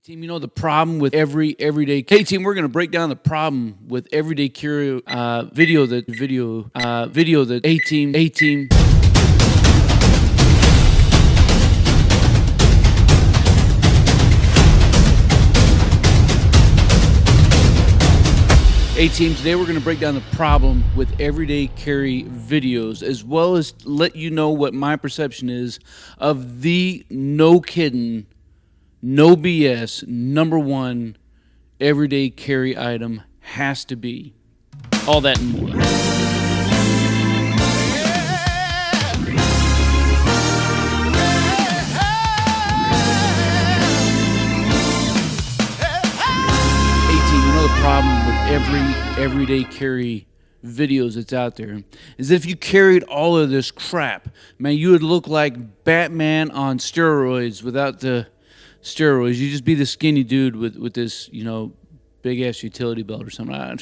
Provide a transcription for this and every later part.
Team, you know the problem with everyday. Hey team, we're gonna break down the problem with everyday carry video that A team. A-Team, today we're going to break down the problem with everyday carry videos, as well as let you know what my perception is of the no kidding, no BS, number one everyday carry item has to be. All that and more. 18, you know the problem with everyday carry videos that's out there is if you carried all of this crap, man, you would look like Batman on steroids without the steroids. You just be the skinny dude with this, big ass utility belt or something.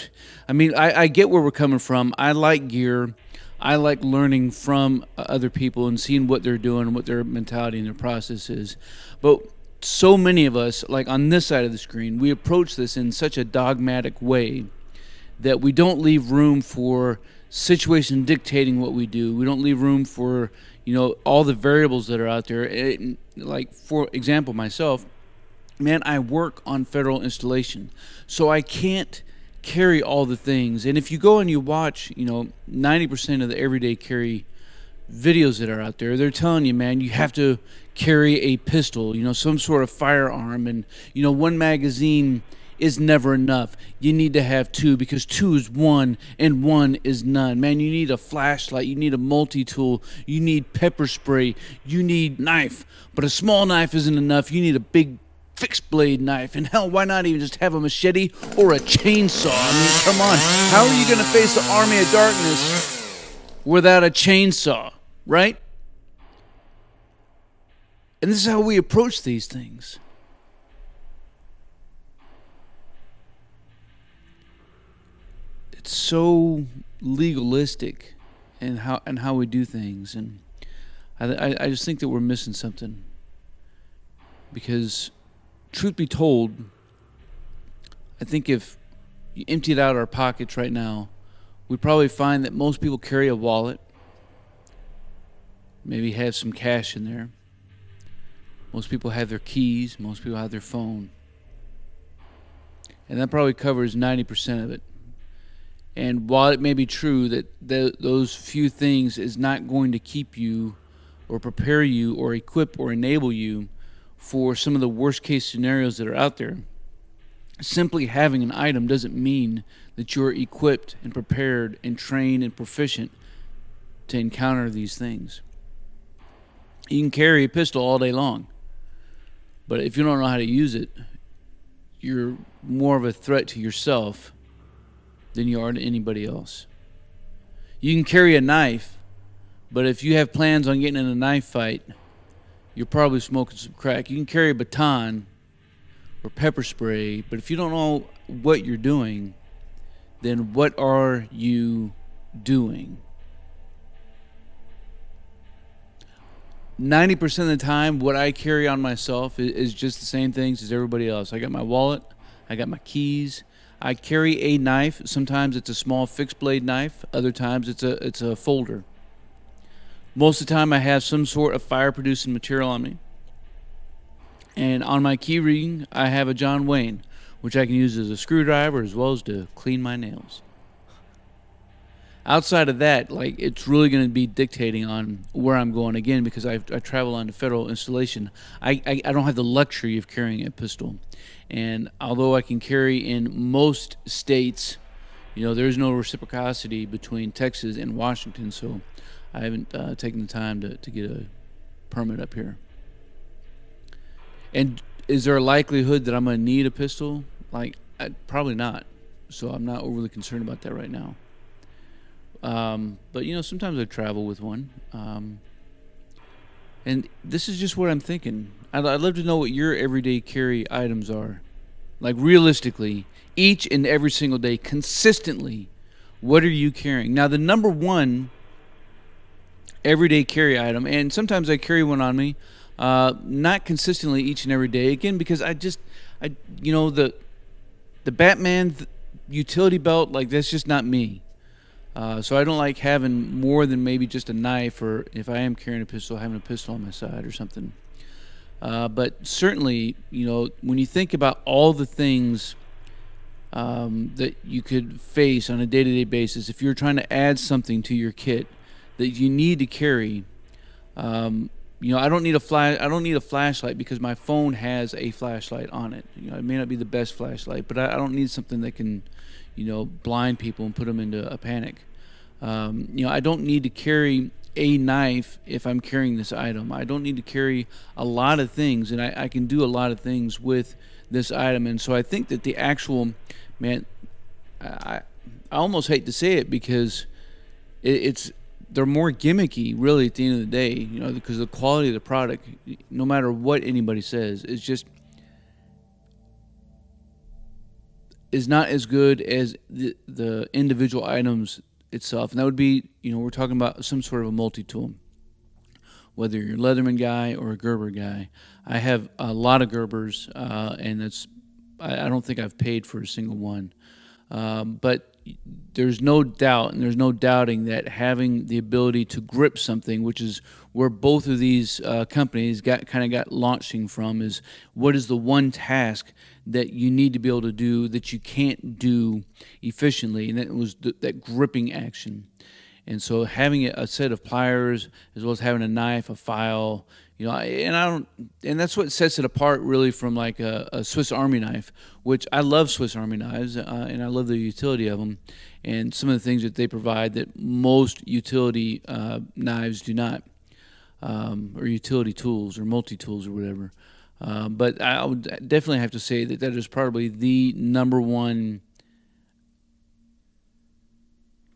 I get where we're coming from. I like gear. I like learning from other people and seeing what they're doing, what their mentality and their process is. But so many of us, like on this side of the screen, we approach this in such a dogmatic way that we don't leave room for situation dictating what we do. We don't leave room for, all the variables that are out there. Like, for example, myself, man, I work on federal installation, so I can't carry all the things. And if you go and you watch, 90% of the everyday carry videos that are out there, they're telling you, man, you have to carry a pistol, some sort of firearm, and one magazine is never enough. You need to have two because two is one and one is none. Man, you need a flashlight, you need a multi-tool, you need pepper spray, you need knife, but a small knife isn't enough. You need a big fixed blade knife, and hell, why not even just have a machete or a chainsaw? I mean, come on, how are you going to face the army of darkness without a chainsaw, right? And this is how we approach these things. It's so legalistic in how we do things, and I just think that we're missing something. Because, truth be told, I think if you emptied out our pockets right now, we'd probably find that most people carry a wallet, maybe have some cash in there. Most people have their keys, most people have their phone. And that probably covers 90% of it. And while it may be true that those few things is not going to keep you or prepare you or equip or enable you for some of the worst case scenarios that are out there, simply having an item doesn't mean that you're equipped and prepared and trained and proficient to encounter these things. You can carry a pistol all day long, but if you don't know how to use it, you're more of a threat to yourself than you are to anybody else. You can carry a knife, but if you have plans on getting in a knife fight, you're probably smoking some crack. You can carry a baton or pepper spray, but if you don't know what you're doing, then what are you doing? 90% of the time, what I carry on myself is just the same things as everybody else. I got my wallet, I got my keys, I carry a knife. Sometimes it's a small fixed blade knife. Other times it's a folder. Most of the time I have some sort of fire producing material on me. And on my key ring I have a John Wayne, which I can use as a screwdriver as well as to clean my nails. Outside of that, it's really going to be dictating on where I'm going again, because I travel on the federal installation. I don't have the luxury of carrying a pistol. And although I can carry in most states, there's no reciprocity between Texas and Washington, so I haven't taken the time to get a permit up here. And is there a likelihood that I'm going to need a pistol? Probably not. So I'm not overly concerned about that right now. But sometimes I travel with one. And this is just what I'm thinking. I'd love to know what your everyday carry items are. Realistically, each and every single day, consistently, what are you carrying? Now, the number one everyday carry item, and sometimes I carry one on me. Not consistently each and every day. Again, because you know, the Batman utility belt, like that's just not me. So I don't like having more than maybe just a knife, or if I am carrying a pistol, having a pistol on my side or something. But certainly, you know, when you think about all the things that you could face on a day-to-day basis, if you're trying to add something to your kit that you need to carry, you know, I don't need a flash. I don't need a flashlight because my phone has a flashlight on it. You know, it may not be the best flashlight, but I don't need something that can, you know, blind people and put them into a panic. You know, I don't need to carry a knife if I'm carrying this item. I don't need to carry a lot of things, and I can do a lot of things with this item. And so I think that the actual, man, I almost hate to say it because it's they're more gimmicky, really, at the end of the day. You know, because the quality of the product, no matter what anybody says, is not as good as the individual items itself. And that would be, you know, we're talking about some sort of a multi-tool, whether you're a Leatherman guy or a Gerber guy. I have a lot of Gerbers, and I don't think I've paid for a single one. But there's no doubt, and there's no doubting that having the ability to grip something, which is where both of these companies got launching from, is what is the one task that you need to be able to do that you can't do efficiently, and that was that gripping action. And so having a set of pliers, as well as having a knife, a file, you know, and that's what sets it apart really from like a Swiss Army knife, which I love Swiss Army knives, and I love the utility of them, and some of the things that they provide that most utility knives do not, or utility tools or multi-tools or whatever. But I would definitely have to say that is probably the number one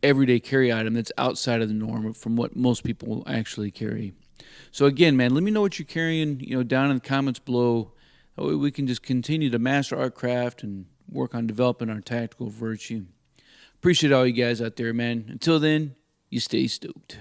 everyday carry item that's outside of the norm from what most people actually carry. So again, man, let me know what you're carrying, you know, down in the comments below. That way we can just continue to master our craft and work on developing our tactical virtue. Appreciate all you guys out there, man. Until then, you stay stoked.